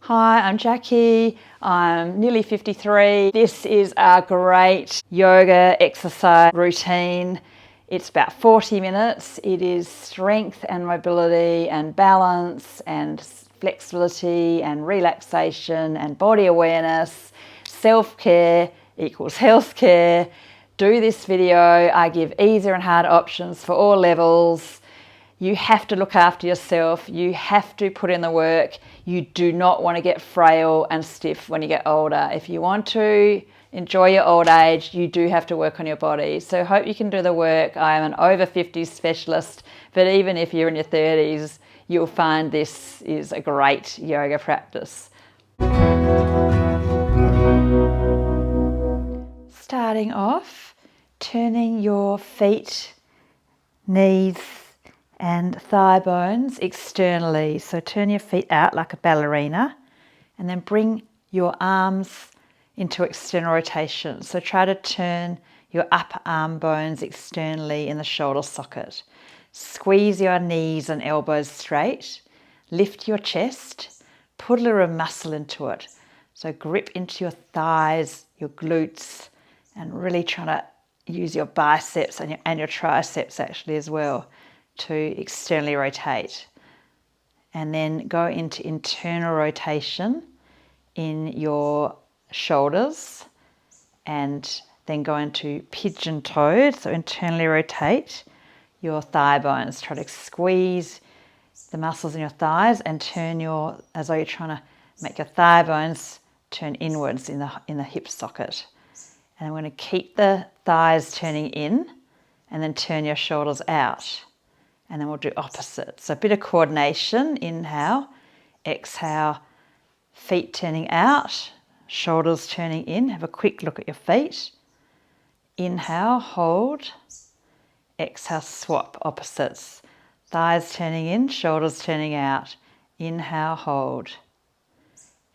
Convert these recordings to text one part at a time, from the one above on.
Hi, I'm Jackie. I'm nearly 53. This is a great yoga exercise routine. It's about 40 minutes. It is strength and mobility and balance and flexibility and relaxation and body awareness. Self-care equals healthcare. Do this video. I give easier and harder options for all levels. You have to look after yourself. You have to put in the work. You do not want to get frail and stiff when you get older. If you want to enjoy your old age, you do have to work on your body. So hope you can do the work. I am an over 50s specialist, but even if you're in your 30s, you'll find this is a great yoga practice. Starting off, turning your feet, knees, and thigh bones externally. So turn your feet out like a ballerina and then bring your arms into external rotation. So try to turn your upper arm bones externally in the shoulder socket. Squeeze your knees and elbows straight. Lift your chest. Put a little muscle into it. So grip into your thighs, your glutes, and really try to use your biceps and your triceps actually as well to externally rotate. And then go into internal rotation in your shoulders and then go into pigeon toed. So internally rotate your thigh bones. Try to squeeze the muscles in your thighs and turn as though you're trying to make your thigh bones turn inwards in the hip socket. And I'm going to keep the thighs turning in and then turn your shoulders out. And then we'll do opposite. So a bit of coordination, inhale, exhale, feet turning out, shoulders turning in. Have a quick look at your feet. Inhale, hold, exhale, swap, opposites. Thighs turning in, shoulders turning out. Inhale, hold,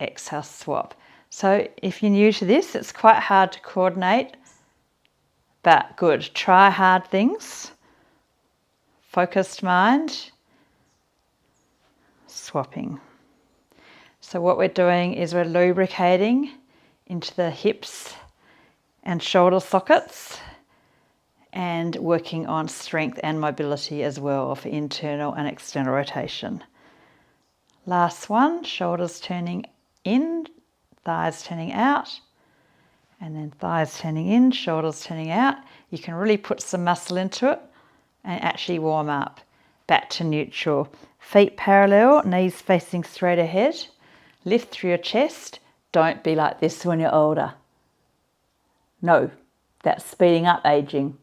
exhale, swap. So if you're new to this, it's quite hard to coordinate, but good. Try hard things. Focused mind, swapping. So what we're doing is we're lubricating into the hips and shoulder sockets and working on strength and mobility as well for internal and external rotation. Last one, shoulders turning in, thighs turning out, and then thighs turning in, shoulders turning out. You can really put some muscle into it and actually warm up. Back to neutral. Feet parallel, knees facing straight ahead. Lift through your chest. Don't be like this when you're older. No, that's speeding up aging.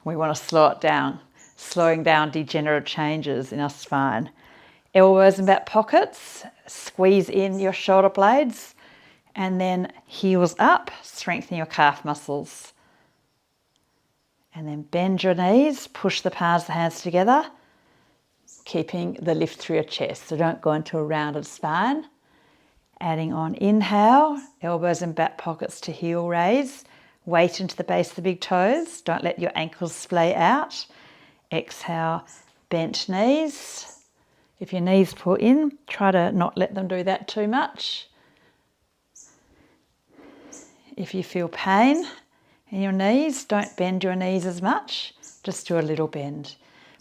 We want to slow it down. Slowing down degenerative changes in our spine. Elbows in back pockets. Squeeze in your shoulder blades. And then heels up. Strengthen your calf muscles. And then bend your knees, push the palms of the hands together, keeping the lift through your chest. So don't go into a rounded spine. Adding on inhale, elbows in back pockets to heel raise. Weight into the base of the big toes. Don't let your ankles splay out. Exhale, bent knees. If your knees pull in, try to not let them do that too much. If you feel pain in your knees, don't bend your knees as much, just do a little bend.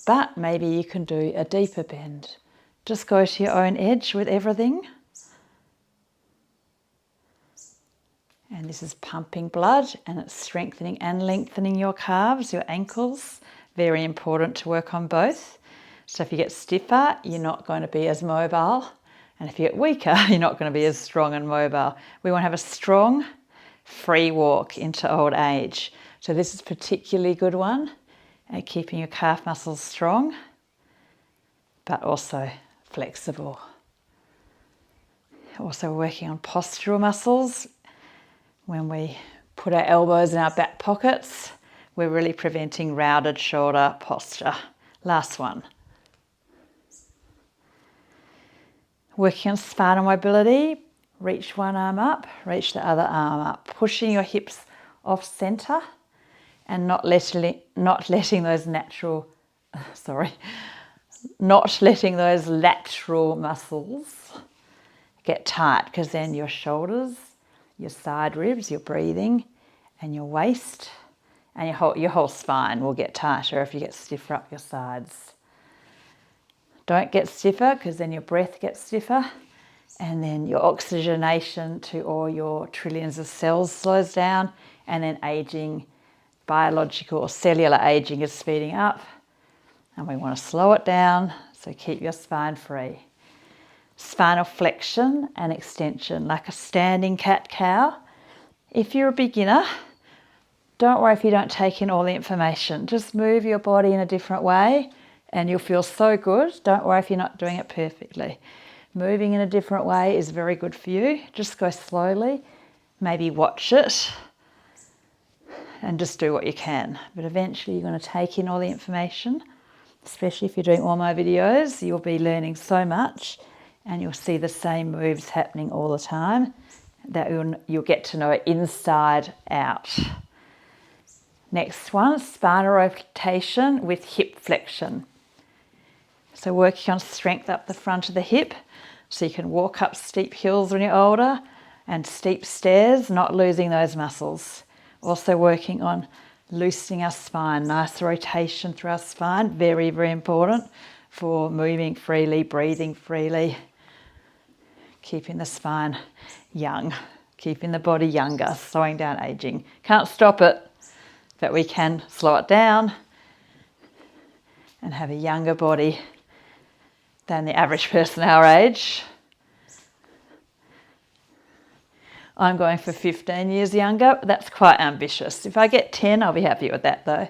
But maybe you can do a deeper bend. Just go to your own edge with everything. And this is pumping blood and it's strengthening and lengthening your calves, your ankles. Very important to work on both. So if you get stiffer, you're not going to be as mobile. And if you get weaker, you're not going to be as strong and mobile. We want to have a strong, free walk into old age. So this is a particularly good one at keeping your calf muscles strong, but also flexible. Also working on postural muscles. When we put our elbows in our back pockets, we're really preventing rounded shoulder posture. Last one. Working on spinal mobility. Reach one arm up, reach the other arm up, pushing your hips off center and not letting those lateral muscles get tight, because then your shoulders, your side ribs, your breathing, and your waist, and your whole spine will get tighter if you get stiffer up your sides. Don't get stiffer, because then your breath gets stiffer, and then your oxygenation to all your trillions of cells slows down, and then aging, biological or cellular aging is speeding up, and we want to slow it down, so keep your spine free. Spinal flexion and extension, like a standing cat-cow. If you're a beginner, don't worry if you don't take in all the information. Just move your body in a different way and you'll feel so good. Don't worry if you're not doing it perfectly. Moving in a different way is very good for you. Just go slowly, maybe watch it, and just do what you can. But eventually you're going to take in all the information, especially if you're doing all my videos. You'll be learning so much and you'll see the same moves happening all the time that you'll get to know it inside out. Next one, spinal rotation with hip flexion. So working on strength up the front of the hip so you can walk up steep hills when you're older and steep stairs, not losing those muscles. Also working on loosening our spine, nice rotation through our spine, very, very important for moving freely, breathing freely, keeping the spine young, keeping the body younger, slowing down aging. Can't stop it, but we can slow it down and have a younger body than the average person our age. I'm going for 15 years younger, but that's quite ambitious. If I get 10, I'll be happy with that though.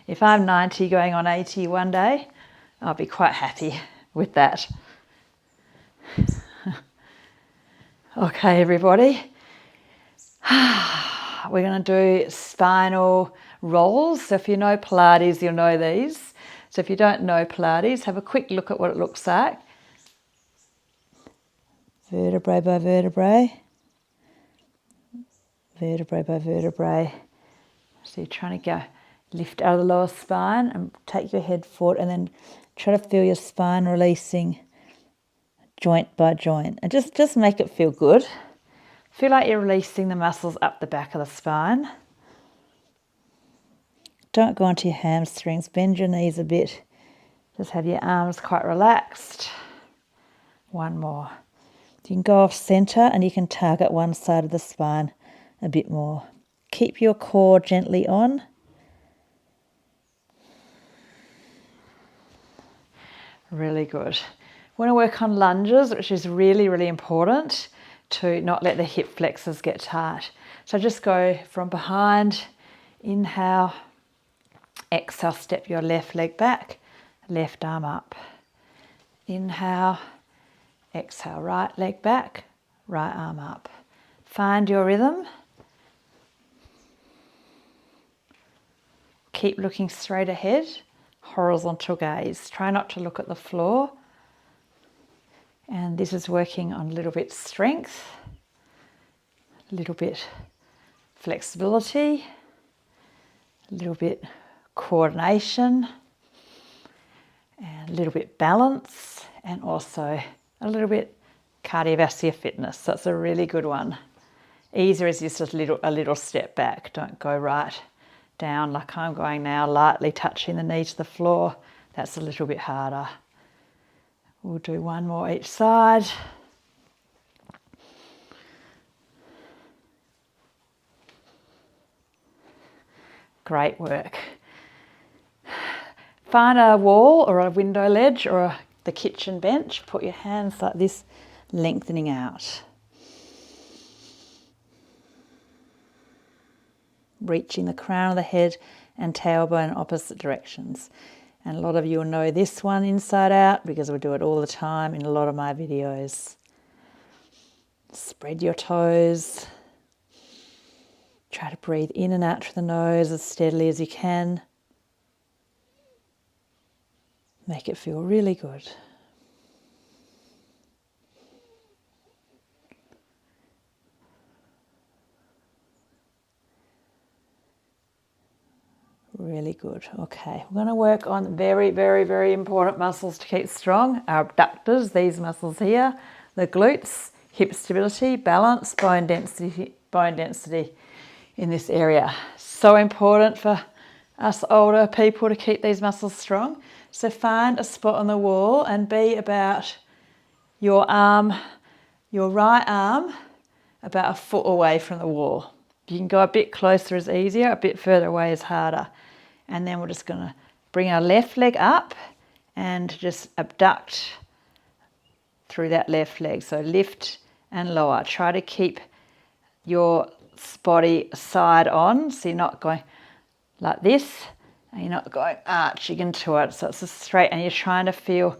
If I'm 90 going on 80 one day, I'll be quite happy with that. Okay, everybody. We're going to do spinal rolls. So if you know Pilates, you'll know these. So if you don't know Pilates, have a quick look at what it looks like. Vertebrae by vertebrae. Vertebrae by vertebrae. So you're trying to go lift out of the lower spine and take your head forward and then try to feel your spine releasing joint by joint. And just make it feel good. Feel like you're releasing the muscles up the back of the spine. Don't go onto your hamstrings. Bend your knees a bit. Just have your arms quite relaxed. One more. You can go off center and you can target one side of the spine a bit more. Keep your core gently on. Really good. We want to work on lunges, which is really, really important to not let the hip flexors get tight. So just go from behind, inhale, exhale, step your left leg back, left arm up. Inhale, exhale, right leg back, right arm up. Find your rhythm. Keep looking straight ahead, horizontal gaze. Try not to look at the floor. And this is working on a little bit strength, a little bit flexibility, a little bit coordination, and a little bit balance, and also a little bit cardiovascular fitness. So it's a really good one. Easier is just a little step back. Don't go right down like I'm going now, lightly touching the knee to the floor. That's a little bit harder. We'll do one more each side. Great work. Find a wall or a window ledge or the kitchen bench. Put your hands like this, lengthening out. Reaching the crown of the head and tailbone in opposite directions. And a lot of you will know this one inside out because we do it all the time in a lot of my videos. Spread your toes. Try to breathe in and out through the nose as steadily as you can. Make it feel really good. Really good. Okay, we're going to work on very, very, very important muscles to keep strong. Our abductors, these muscles here, the glutes, hip stability, balance, bone density in this area. So important for us older people to keep these muscles strong. So find a spot on the wall and be about your right arm, about a foot away from the wall. You can go a bit closer is easier, a bit further away is harder. And then we're just going to bring our left leg up and just abduct through that left leg. So lift and lower. Try to keep your body side on, so you're not going like this, and you're not going arching into it. So it's just straight, and you're trying to feel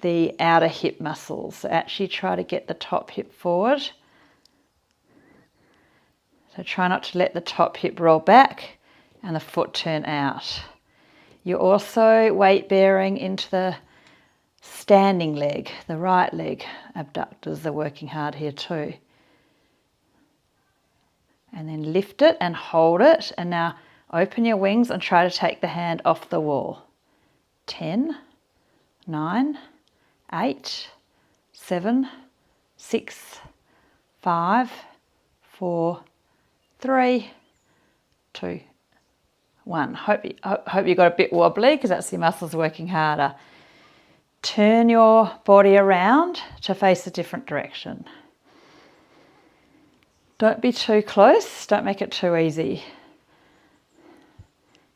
the outer hip muscles. So actually try to get the top hip forward. So try not to let the top hip roll back and the foot turn out. You're also weight bearing into the standing leg, the right leg. Abductors are working hard here too. And then lift it and hold it. And now open your wings and try to take the hand off the wall. 10, 9, 8, 7, 6, 5, 4, 3, 2, 1. Hope you got a bit wobbly because that's your muscles working harder. Turn your body around to face a different direction. Don't be too close, don't make it too easy.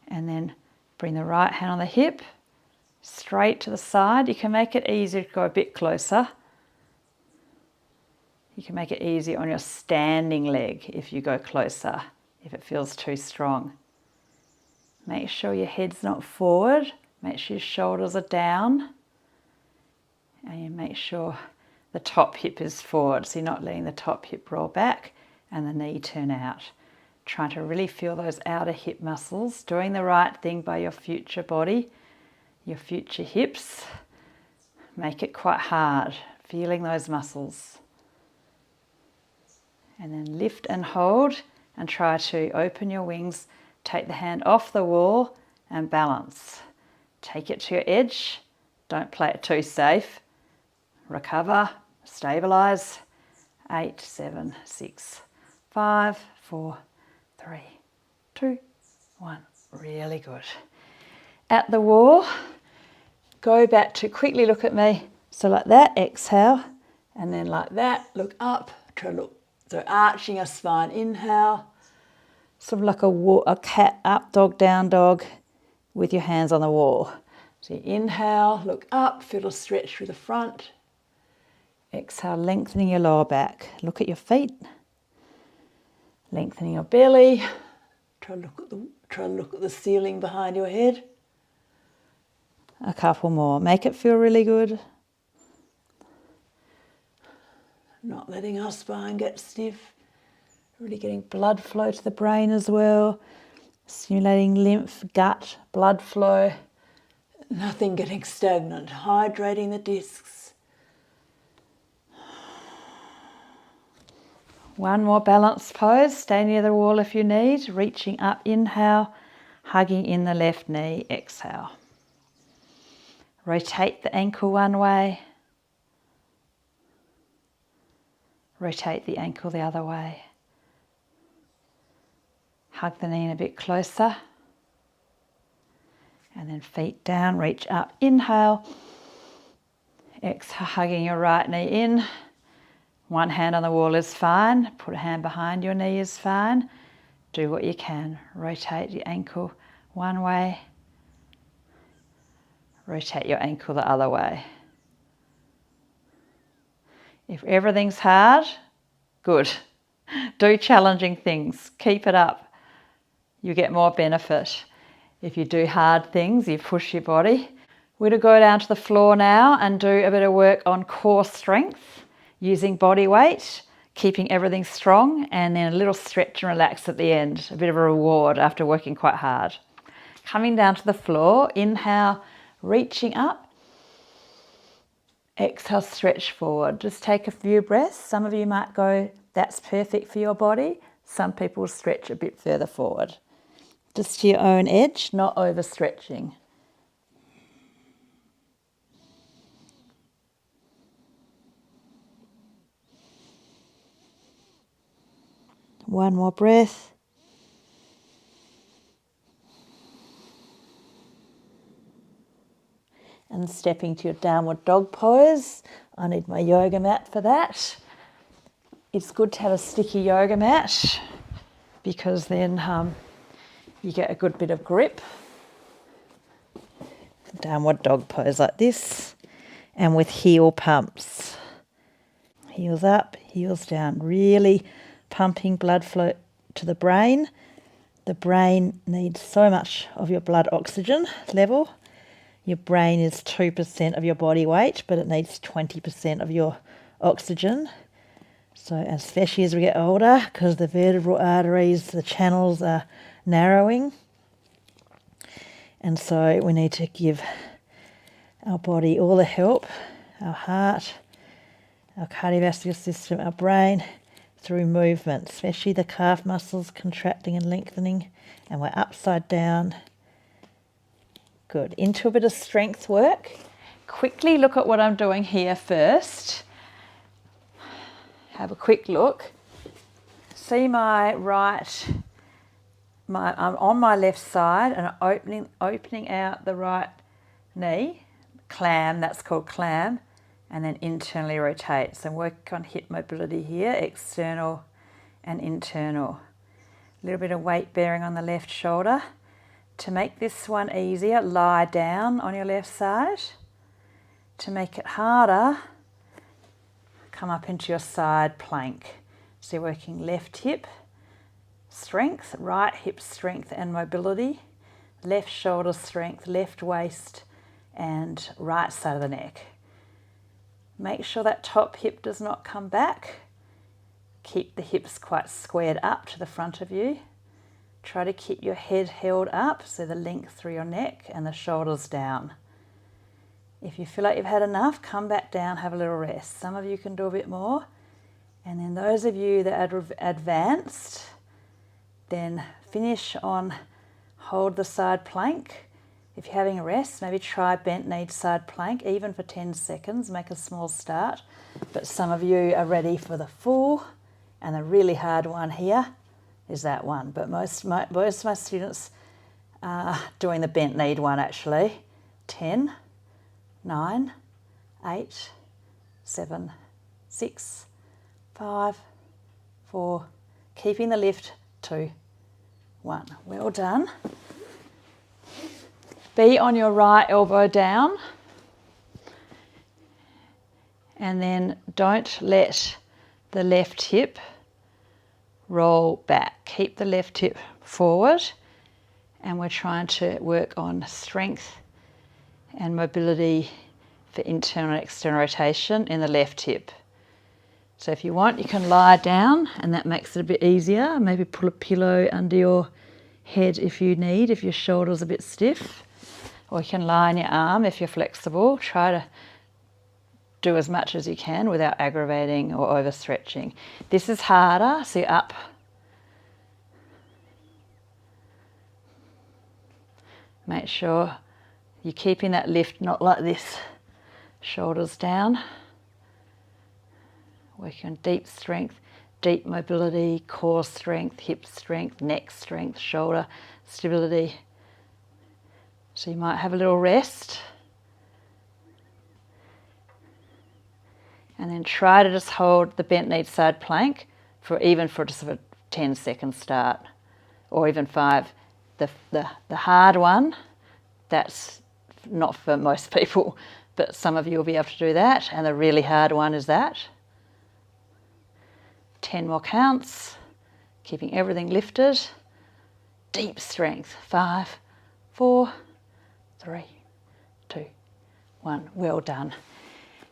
And then bring the right hand on the hip, straight to the side. You can make it easier to go a bit closer. You can make it easier on your standing leg if you go closer, if it feels too strong. Make sure your head's not forward, make sure your shoulders are down, and you make sure the top hip is forward, so you're not letting the top hip roll back and the knee turn out. Trying to really feel those outer hip muscles, doing the right thing by your future body, your future hips. Make it quite hard, feeling those muscles. And then lift and hold and try to open your wings, take the hand off the wall and balance. Take it to your edge, don't play it too safe. Recover, stabilize. 8, 7, 6, 5, 4, 3, 2, 1. Really good. At the wall, go back to quickly look at me. So like that, exhale, and then like that, look up, try to look. So arching a spine, inhale, sort of like a cat up, dog, down dog with your hands on the wall. So you inhale, look up, feel a stretch through the front. Exhale, lengthening your lower back. Look at your feet. Lengthening your belly. Try to look at the ceiling behind your head. A couple more. Make it feel really good. Not letting our spine get stiff. Really getting blood flow to the brain as well. Stimulating lymph, gut, blood flow. Nothing getting stagnant. Hydrating the discs. One more balanced pose. Stay near the wall if you need. Reaching up, inhale. Hugging in the left knee, exhale. Rotate the ankle one way. Rotate the ankle the other way. Hug the knee in a bit closer. And then feet down, reach up, inhale. Exhale, hugging your right knee in. One hand on the wall is fine. Put a hand behind your knee is fine. Do what you can. Rotate your ankle one way. Rotate your ankle the other way. If everything's hard, good. Do challenging things. Keep it up. You get more benefit. If you do hard things, you push your body. We're going to go down to the floor now and do a bit of work on core strength using body weight, keeping everything strong, and then a little stretch and relax at the end. A bit of a reward after working quite hard. Coming down to the floor, inhale, reaching up. Exhale, stretch forward. Just take a few breaths. Some of you might go, that's perfect for your body. Some people stretch a bit further forward. Just to your own edge, not overstretching. One more breath. And stepping to your downward dog pose. I need my yoga mat for that. It's good to have a sticky yoga mat because then you get a good bit of grip. Downward dog pose like this, and with heel pumps. Heels up, heels down, really pumping blood flow to the brain. The brain needs so much of your blood oxygen level. Your brain is 2% of your body weight, but it needs 20% of your oxygen. So especially as we get older, because the vertebral arteries, the channels are narrowing. And so we need to give our body all the help, our heart, our cardiovascular system, our brain, through movement, especially the calf muscles contracting and lengthening. And we're upside down. Good. Into a bit of strength work. Quickly look at what I'm doing here first. Have a quick look. See my right, I'm on my left side and opening out the right knee. Clam, that's called clam. And then internally rotate. So work on hip mobility here, external and internal. A little bit of weight bearing on the left shoulder. To make this one easier, lie down on your left side. To make it harder, come up into your side plank. So you're working left hip strength, right hip strength and mobility, left shoulder strength, left waist and right side of the neck. Make sure that top hip does not come back. Keep the hips quite squared up to the front of you. Try to keep your head held up, so the length through your neck and the shoulders down. If you feel like you've had enough, come back down, have a little rest. Some of you can do a bit more. And then those of you that are advanced, then finish on hold the side plank. If you're having a rest, maybe try bent knee side plank, even for 10 seconds, make a small start. But some of you are ready for the full, and the really hard one here is that one. But most of my students are doing the bent knee one actually. 10, 9, 8, 7, 6, 5, 4, keeping the lift, 2, 1. Well done. Be on your right elbow down. And then don't let the left hip roll back. Keep the left hip forward, and we're trying to work on strength and mobility for internal and external rotation in the left hip. So if you want, you can lie down, and that makes it a bit easier. Maybe pull a pillow under your head if you need, if your shoulder's a bit stiff. Or you can lie on your arm if you're flexible. Try to do as much as you can without aggravating or overstretching. This is harder, so you're up. Make sure you're keeping that lift not like this, shoulders down. Working on deep strength, deep mobility, core strength, hip strength, neck strength, shoulder stability. So you might have a little rest. And then try to just hold the bent knee side plank for just a 10-second start, or even 5. The hard one, that's not for most people, but some of you will be able to do that. And the really hard one is that. 10 more counts, keeping everything lifted. Deep strength. 5, 4, 3, 2, 1. Well done.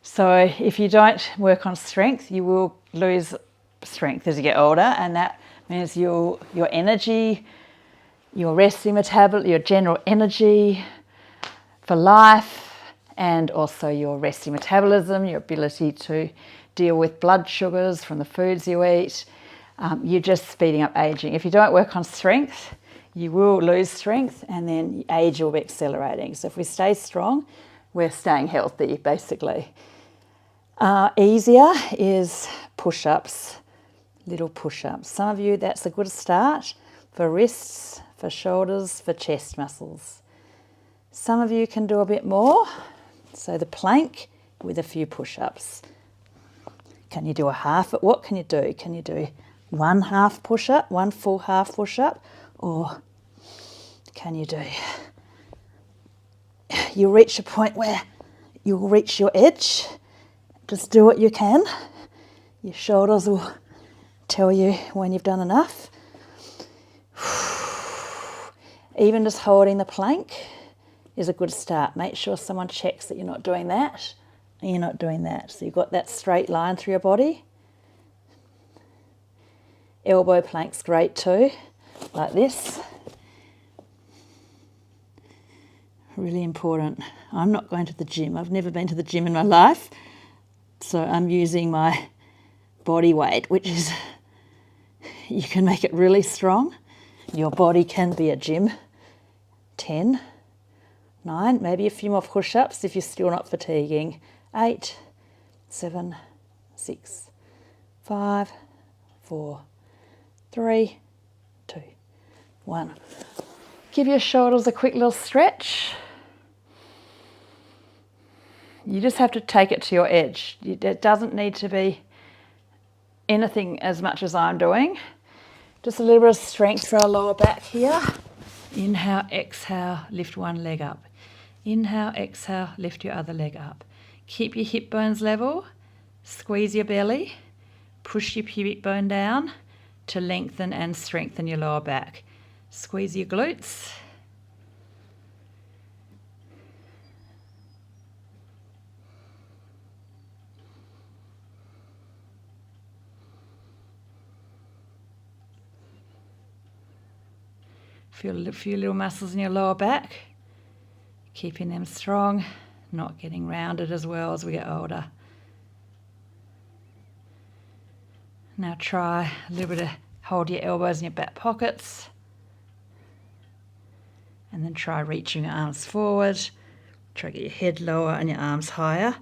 So if you don't work on strength, you will lose strength as you get older, and that means your energy, your resting metabolism, your general energy for life, and also your resting metabolism, your ability to deal with blood sugars from the foods you eat. You're just speeding up aging. If you don't work on strength, you will lose strength, and then age will be accelerating. So if we stay strong, we're staying healthy, basically. Easier is push-ups. little push-ups. Some of you, that's a good start for wrists, for shoulders, for chest muscles. Some of you can do a bit more. So the plank with a few push-ups. Can you do a half? What can you do? Can you do one half push-up, one full half push-up? Or can you do, you'll reach a point where you'll reach your edge. Just do what you can. Your shoulders will tell you when you've done enough. Even just holding the plank is a good start. Make sure someone checks that you're not doing that and you're not doing that. So you've got that straight line through your body. Elbow plank's great too, like this. Really important. I'm not going to the gym. I've never been to the gym in my life. So I'm using my body weight, which is, you can make it really strong. Your body can be a gym. 10, 9, maybe a few more push-ups if you're still not fatiguing. 8, 7, 6, 5, 4, 3, 2, 1. Give your shoulders a quick little stretch. You just have to take it to your edge. It doesn't need to be anything as much as I'm doing. Just a little bit of strength for our lower back here. Inhale, exhale, lift one leg up. Inhale, exhale, lift your other leg up. Keep your hip bones level. Squeeze your belly. Push your pubic bone down to lengthen and strengthen your lower back. Squeeze your glutes. Feel a few little muscles in your lower back, keeping them strong, not getting rounded as well as we get older. Now try a little bit of hold your elbows in your back pockets, and then try reaching your arms forward. Try to get your head lower and your arms higher.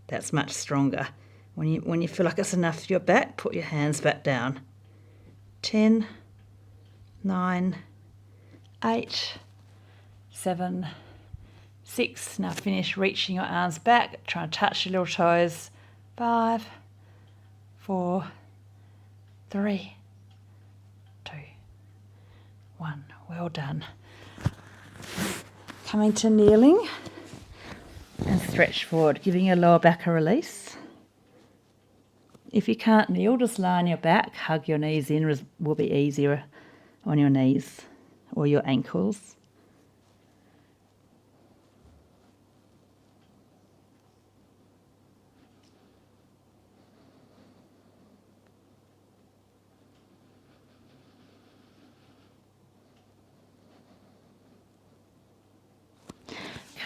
That's much stronger. When you feel like it's enough for your back, put your hands back down. 10, 9, 8, 7, 6. Now finish reaching your arms back. Try and touch your little toes. 5, 4, 3, 2, 1. Well done. Coming to kneeling and stretch forward, giving your lower back a release. If you can't kneel, just lie on your back, hug your knees in, will be easier on your knees or your ankles.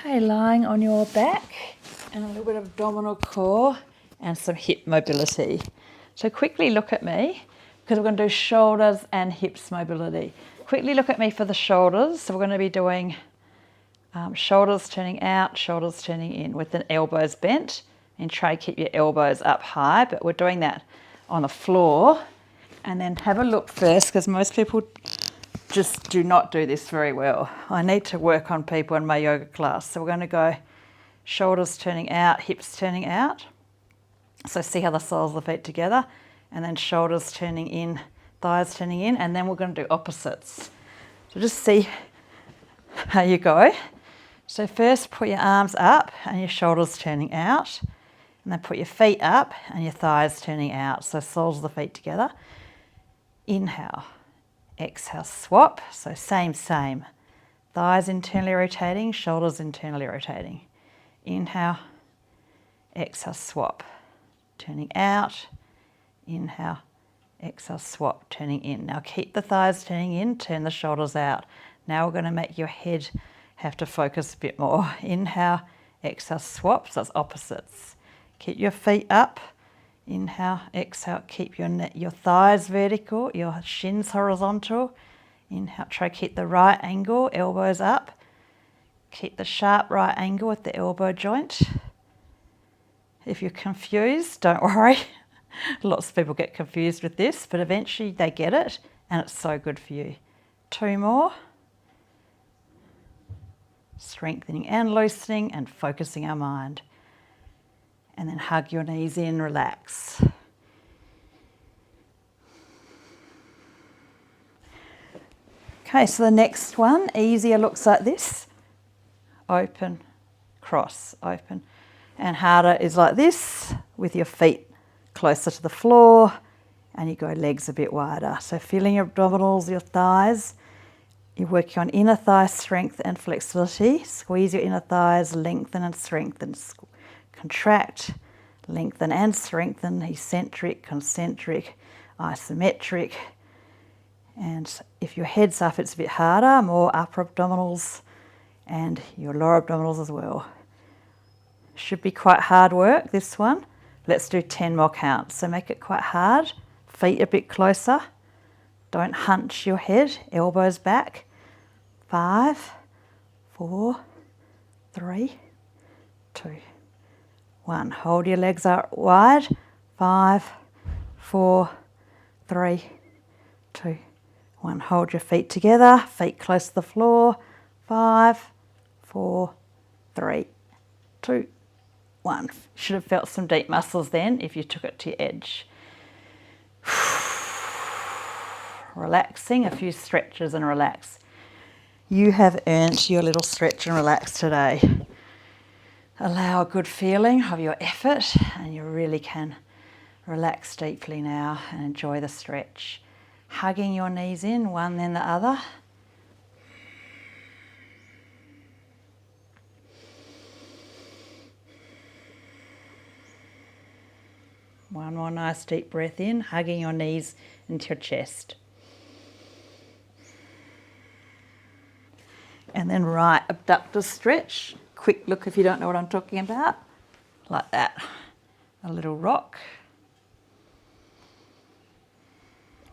Okay, lying on your back and a little bit of abdominal core and some hip mobility. So quickly look at me, because we're going to do shoulders and hips mobility. Quickly look at me for the shoulders. So we're going to be doing shoulders turning out, shoulders turning in with the elbows bent, and try to keep your elbows up high, but we're doing that on the floor. And then have a look first, because most people just do not do this very well. I need to work on people in my yoga class. So we're going to go shoulders turning out, hips turning out. So see how the soles of the feet together, and then shoulders turning in, thighs turning in, and then we're going to do opposites. So just see how you go. So first put your arms up and your shoulders turning out, and then put your feet up and your thighs turning out. So soles of the feet together. Inhale, exhale, swap. So same. Thighs internally rotating, shoulders internally rotating. Inhale, exhale, swap. Turning out, inhale, exhale, swap, turning in. Now keep the thighs turning in, turn the shoulders out. Now we're going to make your head have to focus a bit more. Inhale, exhale, swap, so that's opposites. Keep your feet up, inhale, exhale, keep your thighs vertical, your shins horizontal. Inhale, try to keep the right angle, elbows up. Keep the sharp right angle with the elbow joint. If you're confused, don't worry. Lots of people get confused with this, but eventually they get it and it's so good for you. 2 more. Strengthening and loosening and focusing our mind. And then hug your knees in, relax. Okay, so the next one, easier, looks like this. Open, cross, open. And harder is like this, with your feet closer to the floor, and you go legs a bit wider. So feeling your abdominals, your thighs. You're working on inner thigh strength and flexibility. Squeeze your inner thighs, lengthen and strengthen. Contract, lengthen and strengthen. Eccentric, concentric, isometric. And if your head's up, it's a bit harder, more upper abdominals and your lower abdominals as well. Should be quite hard work, this one. Let's do 10 more counts. So make it quite hard. Feet a bit closer. Don't hunch your head, elbows back. 5, 4, 3, 2, 1. Hold your legs out wide. 5, 4, 3, 2, 1. Hold your feet together, feet close to the floor. 5, 4, 3, 2, 1. Should have felt some deep muscles then if you took it to your edge. Relaxing, a few stretches and relax. You have earned your little stretch and relax today. Allow a good feeling of your effort and you really can relax deeply now and enjoy the stretch. Hugging your knees in, one then the other. One more nice deep breath in, hugging your knees into your chest. And then right abductor stretch. Quick look if you don't know what I'm talking about. Like that. A little rock.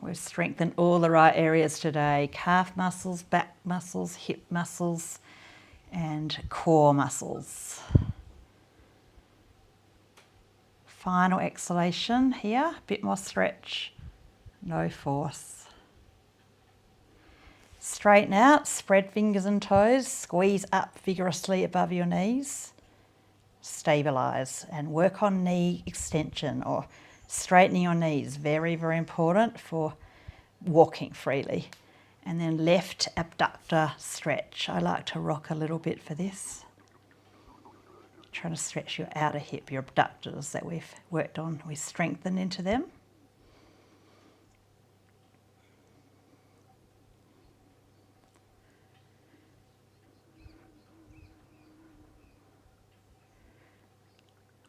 We've strengthened all the right areas today. Calf muscles, back muscles, hip muscles, and core muscles. Final exhalation here. A bit more stretch. No force. Straighten out, spread fingers and toes, squeeze up vigorously above your knees, stabilise and work on knee extension or straightening your knees, very, very important for walking freely. And then left abductor stretch. I like to rock a little bit for this. Trying to stretch your outer hip, your abductors that we've worked on, we strengthen into them.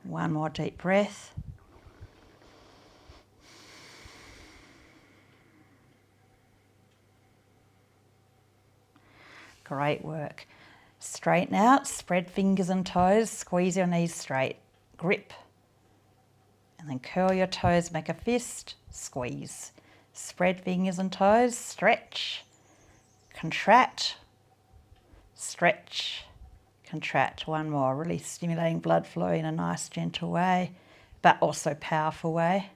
One more deep breath. Great work. Straighten out, spread fingers and toes, squeeze your knees straight, grip. And then curl your toes, make a fist, squeeze. Spread fingers and toes, stretch, contract, stretch, contract. One more, really stimulating blood flow in a nice gentle way, but also powerful way.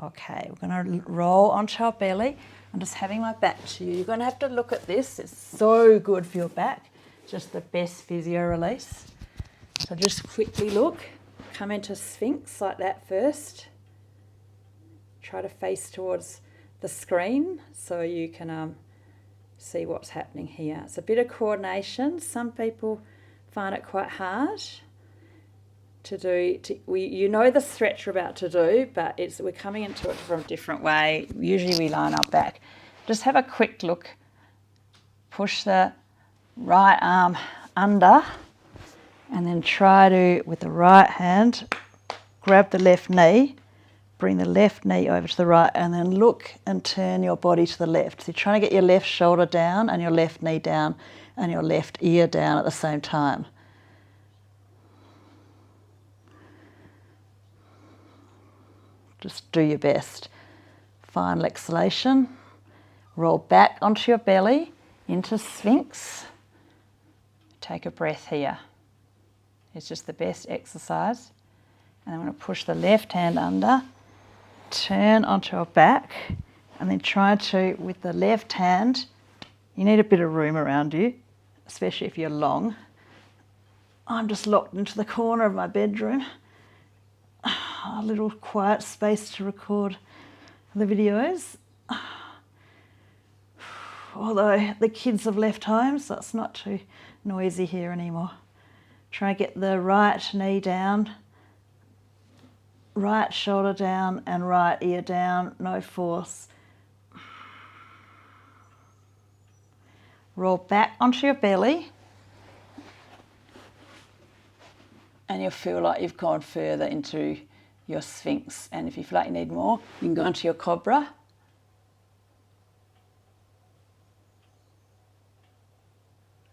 Okay, we're going to roll onto our belly. I'm just having my back to you. You're going to have to look at this. It's so good for your back. Just the best physio release. So just quickly look. Come into Sphinx like that first. Try to face towards the screen so you can see what's happening here. It's a bit of coordination. Some people find it quite hard to do. You know the stretch we're about to do, but we're coming into it from a different way. Usually we line our back. Just have a quick look. Push the right arm under and then try to, with the right hand, grab the left knee, bring the left knee over to the right and then look and turn your body to the left. So you're trying to get your left shoulder down and your left knee down and your left ear down at the same time. Just do your best. Final exhalation. Roll back onto your belly into Sphinx. Take a breath here. It's just the best exercise. And I'm going to push the left hand under, turn onto our back, and then try to, with the left hand, you need a bit of room around you, especially if you're long. I'm just locked into the corner of my bedroom. A little quiet space to record the videos. Although the kids have left home, so it's not too noisy here anymore. Try and get the right knee down, right shoulder down and right ear down, no force. Roll back onto your belly and you'll feel like you've gone further into your Sphinx. And if you feel like you need more, you can go into your Cobra.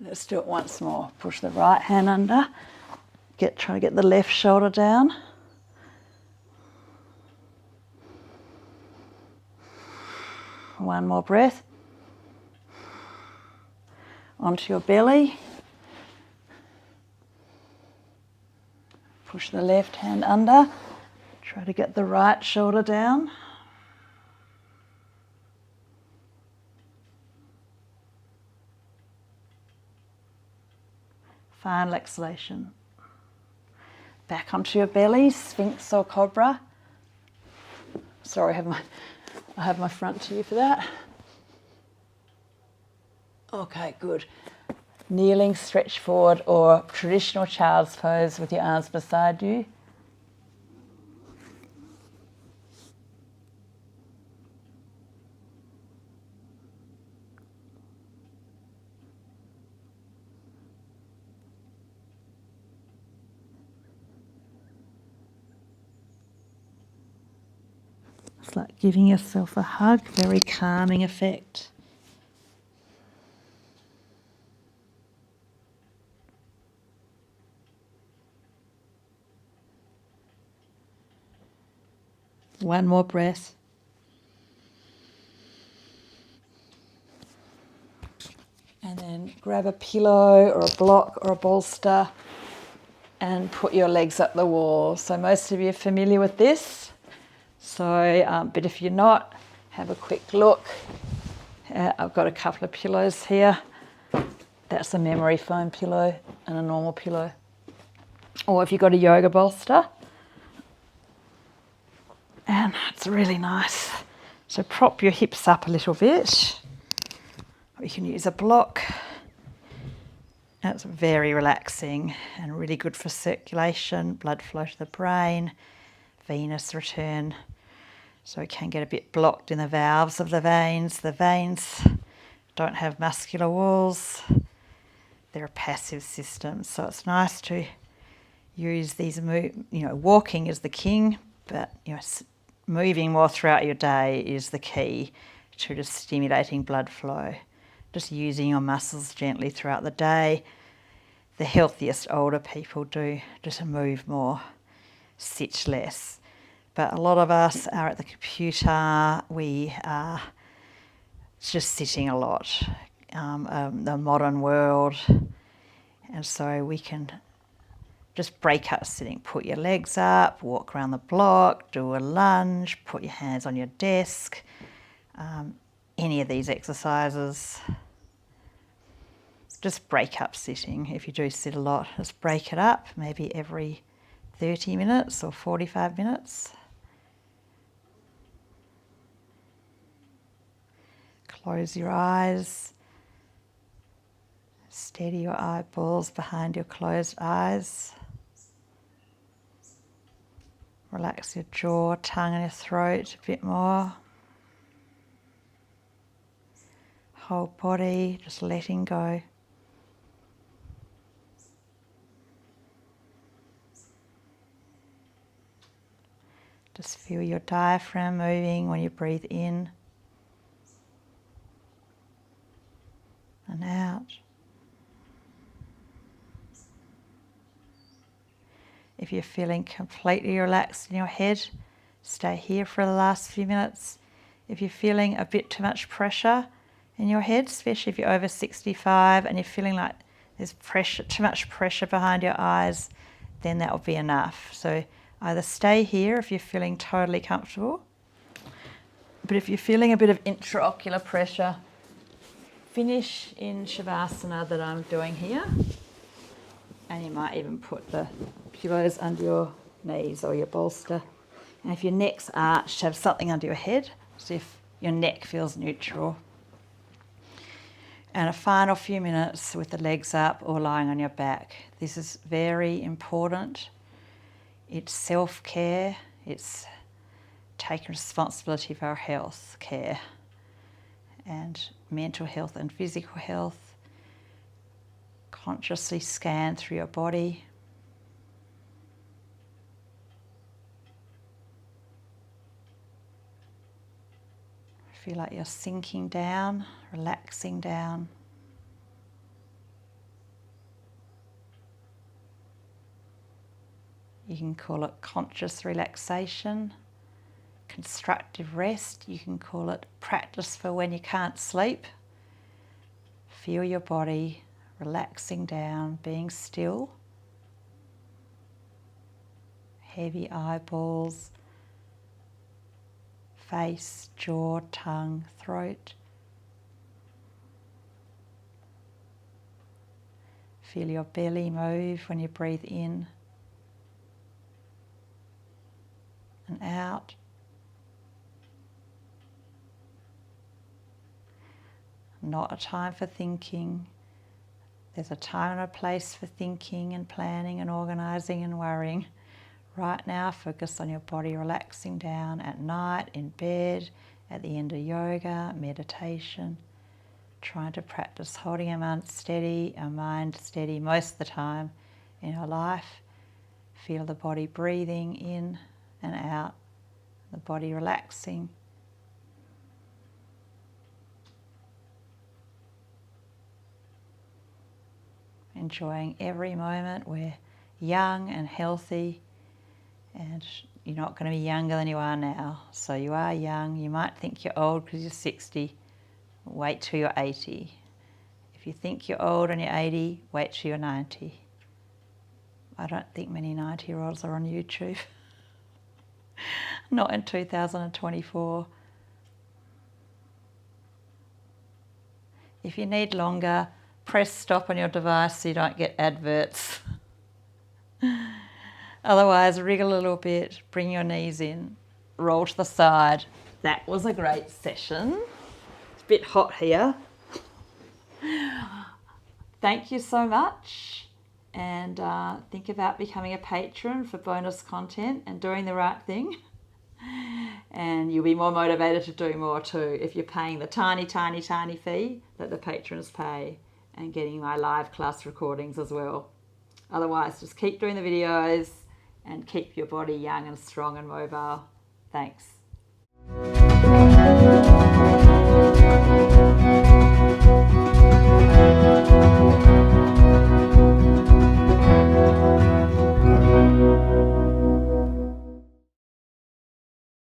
Let's do it once more. Push the right hand under. Try to get the left shoulder down. One more breath. Onto your belly. Push the left hand under. Try to get the right shoulder down. Final exhalation. Back onto your belly, Sphinx or Cobra. Sorry, I have my front to you for that. Okay, good. Kneeling, stretch forward, or traditional child's pose with your arms beside you. It's like giving yourself a hug, very calming effect. One more breath. And then grab a pillow or a block or a bolster and put your legs up the wall. So most of you are familiar with this. So, but if you're not, have a quick look. I've got a couple of pillows here. That's a memory foam pillow and a normal pillow. Or if you've got a yoga bolster. And it's really nice. So prop your hips up a little bit. Or you can use a block. That's very relaxing and really good for circulation, blood flow to the brain, venous return. So it can get a bit blocked in the valves of the veins. The veins don't have muscular walls. They're a passive system. So it's nice to use these, walking is the king, but, moving more throughout your day is the key to just stimulating blood flow. Just using your muscles gently throughout the day. The healthiest older people do just move more, sit less. But a lot of us are at the computer, we are just sitting a lot, the modern world. And so we can just break up sitting, put your legs up, walk around the block, do a lunge, put your hands on your desk, any of these exercises. Just break up sitting. If you do sit a lot, just break it up, maybe every 30 minutes or 45 minutes. Close your eyes. Steady your eyeballs behind your closed eyes. Relax your jaw, tongue and your throat a bit more. Whole body, just letting go. Just feel your diaphragm moving when you breathe in and out. If you're feeling completely relaxed in your head, stay here for the last few minutes. If you're feeling a bit too much pressure in your head, especially if you're over 65 and you're feeling like there's too much pressure behind your eyes, then that will be enough. So Either stay here if you're feeling totally comfortable, but if you're feeling a bit of intraocular pressure, finish in Shavasana that I'm doing here. And you might even put the pillows under your knees or your bolster. And if your neck's arched, have something under your head, as if your neck feels neutral. And a final few minutes with the legs up or lying on your back. This is very important. It's self-care. It's taking responsibility for our health care and mental health and physical health. Consciously scan through your body. Feel like you're sinking down, relaxing down. You can call it conscious relaxation, constructive rest. You can call it practice for when you can't sleep. Feel your body relaxing down, being still. Heavy eyeballs, face, jaw, tongue, throat. Feel your belly move when you breathe in and out. Not a time for thinking. There's a time and a place for thinking and planning and organising and worrying. Right now, focus on your body relaxing down at night, in bed, at the end of yoga, meditation. Trying to practice holding our mind steady most of the time in our life. Feel the body breathing in and out, the body relaxing. Enjoying every moment. We're young and healthy, and you're not going to be younger than you are now. So you are young. You might think you're old because you're 60. Wait till you're 80. If you think you're old and you're 80, wait till you're 90. I don't think many 90-year-olds are on YouTube. Not in 2024. If you need longer, press stop on your device so you don't get adverts. Otherwise, wriggle a little bit, bring your knees in, roll to the side. That was a great session. It's a bit hot here. Thank you so much. And think about becoming a patron for bonus content and doing the right thing. And you'll be more motivated to do more too if you're paying the tiny, tiny, tiny fee that the patrons pay and getting my live class recordings as well. Otherwise, just keep doing the videos and keep your body young and strong and mobile. Thanks.